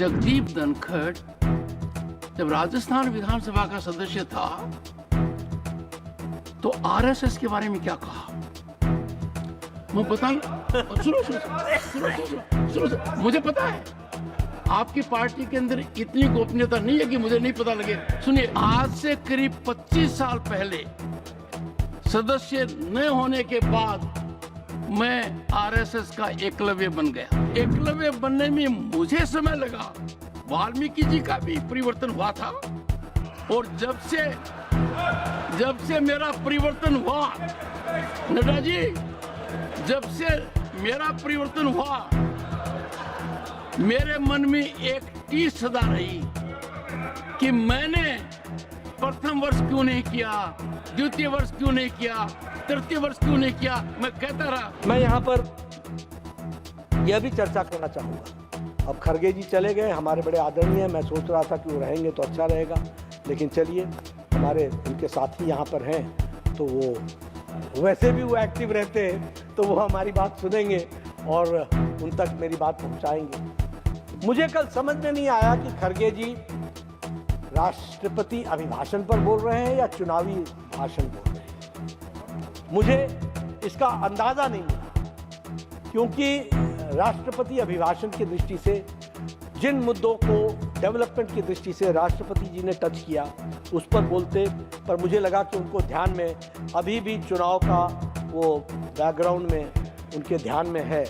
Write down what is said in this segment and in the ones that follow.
जगदीप धनखड़ जब राजस्थान विधानसभा का सदस्य था तो आरएसएस के बारे में क्या कहा मैं बता सुनो, मुझे पता है आपकी पार्टी के अंदर इतनी गोपनीयता नहीं है कि मुझे नहीं पता लगे। सुनिए, आज से करीब 25 साल पहले सदस्य न होने के बाद मैं आरएसएस का एकलव्य बन गया। एकलव्य बनने में मुझे समय लगा, वाल्मीकि जी का भी परिवर्तन हुआ था। और जब से मेरा परिवर्तन हुआ, नड्डा जी, जब से मेरा परिवर्तन हुआ, मेरे मन में एक टीस सदा रही कि मैंने प्रथम वर्ष क्यों नहीं किया, द्वितीय वर्ष क्यों नहीं किया, तृतीय वर्ष क्यों नहीं किया। मैं कहता रहा। मैं यहाँ पर यह भी चर्चा करना चाहूँगा। अब खड़गे जी चले गए, हमारे बड़े आदरणीय हैं। मैं सोच रहा था कि वो रहेंगे तो अच्छा रहेगा, लेकिन चलिए, हमारे उनके साथी यहाँ पर हैं तो वो वैसे भी वो एक्टिव रहते हैं, तो वो हमारी बात सुनेंगे और उन तक मेरी बात पहुँचाएंगे। मुझे कल समझ में नहीं आया कि खड़गे जी राष्ट्रपति अभिभाषण पर बोल रहे हैं या चुनावी भाषण बोल रहे हैं। मुझे इसका अंदाजा नहीं है, क्योंकि राष्ट्रपति अभिभाषण की दृष्टि से जिन मुद्दों को डेवलपमेंट की दृष्टि से राष्ट्रपति जी ने टच किया उस पर बोलते, पर मुझे लगा कि उनको ध्यान में अभी भी चुनाव का वो बैकग्राउंड में उनके ध्यान में है,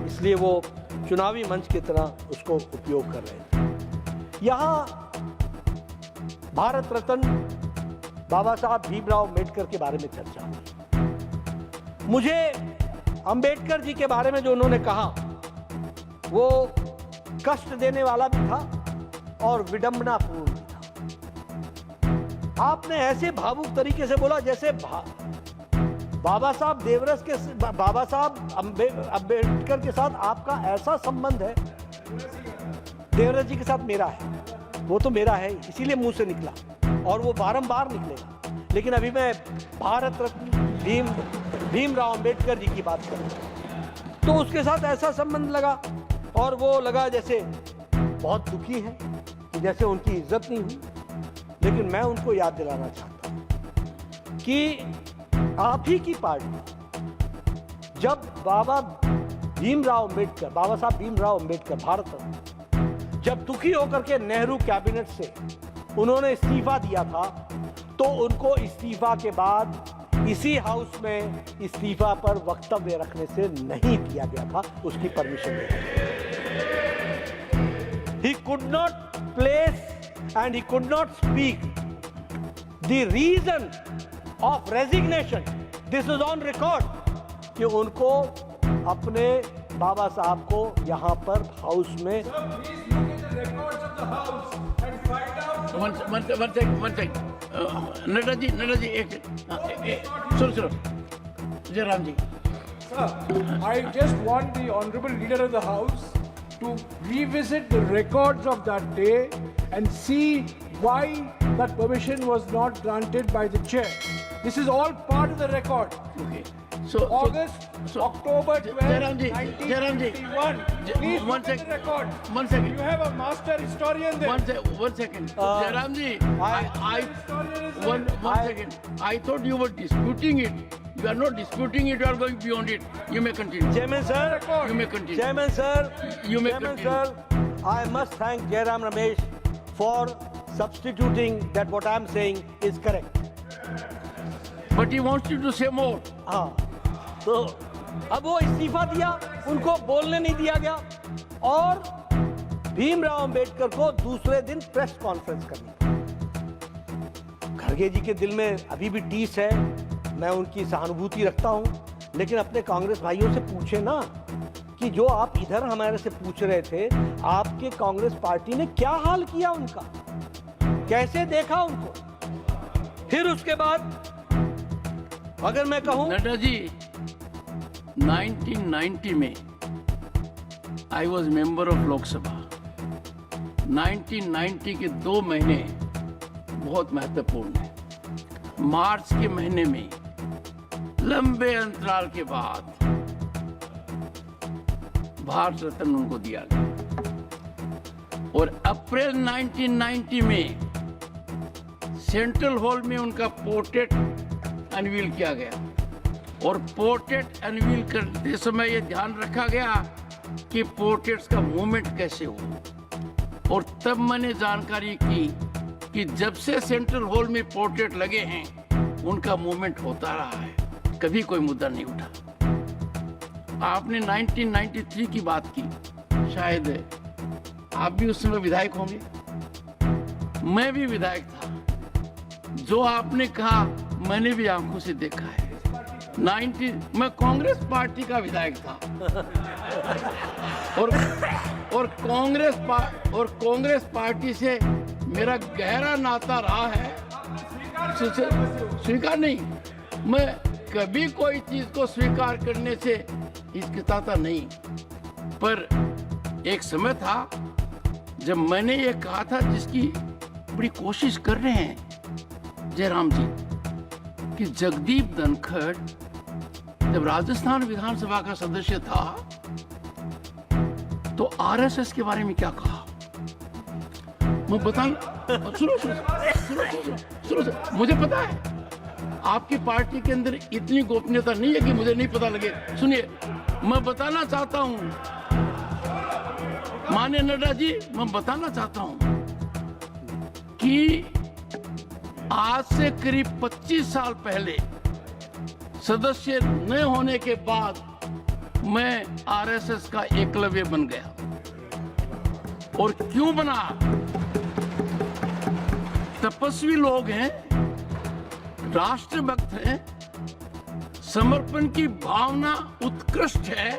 इसलिए वो चुनावी मंच की तरह उसको उपयोग कर रहे थे। यहाँ भारत रत्न बाबा साहब भीमराव अम्बेडकर के बारे में चर्चा हुई। मुझे अम्बेडकर जी के बारे में जो उन्होंने कहा वो कष्ट देने वाला भी था और विडंबनापूर्ण भी था। आपने ऐसे भावुक तरीके से बोला जैसे बाबा साहब अम्बेडकर के साथ आपका ऐसा संबंध है। देवरस जी के साथ मेरा है, वो तो मेरा है, इसीलिए मुंह से निकला और वो बारंबार निकलेगा। लेकिन अभी मैं भारत रत्न भीमराव अम्बेडकर जी की बात करूं तो उसके साथ ऐसा संबंध लगा और वो लगा जैसे बहुत दुखी है कि जैसे उनकी इज्जत नहीं हुई। लेकिन मैं उनको याद दिलाना चाहता हूं कि आप ही की पार्टी जब बाबा साहब भीमराव अम्बेडकर भारत रत्न जब दुखी होकर के नेहरू कैबिनेट से उन्होंने इस्तीफा दिया था, तो उनको इस्तीफा के बाद इसी हाउस में इस्तीफा पर वक्तव्य रखने से नहीं दिया गया था, उसकी परमिशन नहीं। He could not place and he could not speak the reason of resignation. This is on record कि उनको अपने बाबा साहब को यहाँ पर हाउस में नड्डा जी एक सुनो जयराम जी। Sir, I just want the honorable leader of the house to revisit the records of that day and see why that permission was not granted by the chair. This is all part of the record. Okay. October 12, 1951. Please look at the record. 1 second. You have a master historian there. 1 second. Jairam ji, one second. I thought you were disputing it. You are not disputing it. You are going beyond it. You may continue. Chairman sir, you may continue. Chairman sir, you may Chairman continue. sir, I must thank Jairam Ramesh for substituting that what I am saying is correct. But he wants you to say more. हाँ, तो अब वो इस्तीफा दिया, उनको बोलने नहीं दिया गया और भीमराव अम्बेडकर को दूसरे दिन प्रेस कॉन्फ्रेंस करनी। खड़गे जी के दिल में अभी भी टीस है, मैं उनकी सहानुभूति रखता हूं, लेकिन अपने कांग्रेस भाइयों से पूछे ना कि जो आप इधर हमारे से पूछ रहे थे, आपके कांग्रेस पार्टी ने क्या हाल किया उनका, कैसे देखा उनको। फिर उसके बाद अगर मैं कहूं, नड्डा जी, 1990 में I was member of Lok Sabha. 1990 के 2 महीने बहुत महत्वपूर्ण है। मार्च के महीने में लंबे अंतराल के बाद भारत रत्न उनको दिया गया। और अप्रैल 1990 में सेंट्रल हॉल में उनका पोर्ट्रेट अनवील किया गया और पोर्ट्रेट अनवील करते समय यह ध्यान रखा गया कि पोर्ट्रेट्स का मूवमेंट कैसे हो। और तब मैंने जानकारी की कि जब से सेंट्रल हॉल में पोर्ट्रेट लगे हैं उनका मूवमेंट होता रहा है, कभी कोई मुद्दा नहीं उठा। आपने 1993 की बात की, शायद आप भी उस समय विधायक होंगे, मैं भी विधायक था। जो आपने कहा मैंने भी आंखों से देखा है। मैं कांग्रेस पार्टी का विधायक था और कांग्रेस पार्टी से मेरा गहरा नाता रहा है। स्वीकार नहीं, मैं कभी कोई चीज को स्वीकार करने से हिचकिचाता नहीं, पर एक समय था जब मैंने ये कहा था, जिसकी बड़ी कोशिश कर रहे हैं जयराम जी, कि जगदीप धनखड़ जब राजस्थान विधानसभा का सदस्य था तो आरएसएस के बारे में क्या कहा। मैं सुनो, मुझे पता है आपकी पार्टी के अंदर इतनी गोपनीयता नहीं है कि मुझे नहीं पता लगे। सुनिए, मैं बताना चाहता हूं, माननीय नड्डा जी, मैं बताना चाहता हूं कि आज से करीब 25 साल पहले सदस्य न होने के बाद मैं आरएसएस का एकलव्य बन गया। और क्यों बना? तपस्वी लोग हैं, राष्ट्रभक्त हैं, समर्पण की भावना उत्कृष्ट है,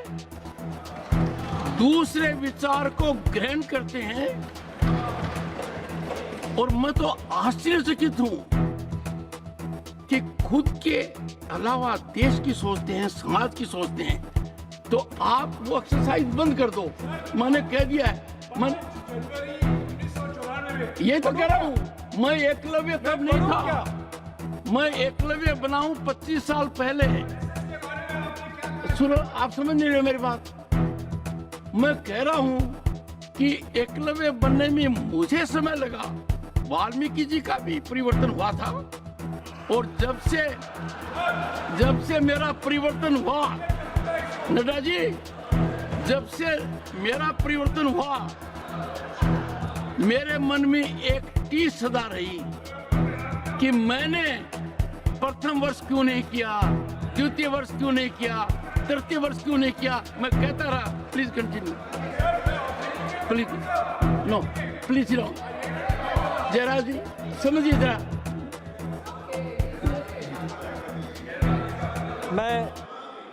दूसरे विचार को ग्रहण करते हैं। और मैं तो आश्चर्यचकित हूं कि खुद के अलावा देश की सोचते हैं, समाज की सोचते हैं। तो आप वो एक्सरसाइज बंद कर दो। मैंने कह दिया है, ये तो कह रहा हूं, मैं एकलव्य तब नहीं था, मैं एकलव्य बना हूं 25 साल पहले। सुनो, आप समझ नहीं रहे मेरी बात। मैं कह रहा हूं कि एकलव्य बनने में मुझे समय लगा, वाल्मीकि जी का भी परिवर्तन हुआ था। और जब से मेरा परिवर्तन हुआ, नड्डा जी, जब से मेरा परिवर्तन हुआ, मेरे मन में एक टीस सदा रही कि मैंने प्रथम वर्ष क्यों नहीं किया, द्वितीय वर्ष क्यों नहीं किया, तृतीय वर्ष क्यों नहीं किया। मैं कहता रहा। Please continue, please. No, please no. Jayaraj ji समझिए जरा। मैं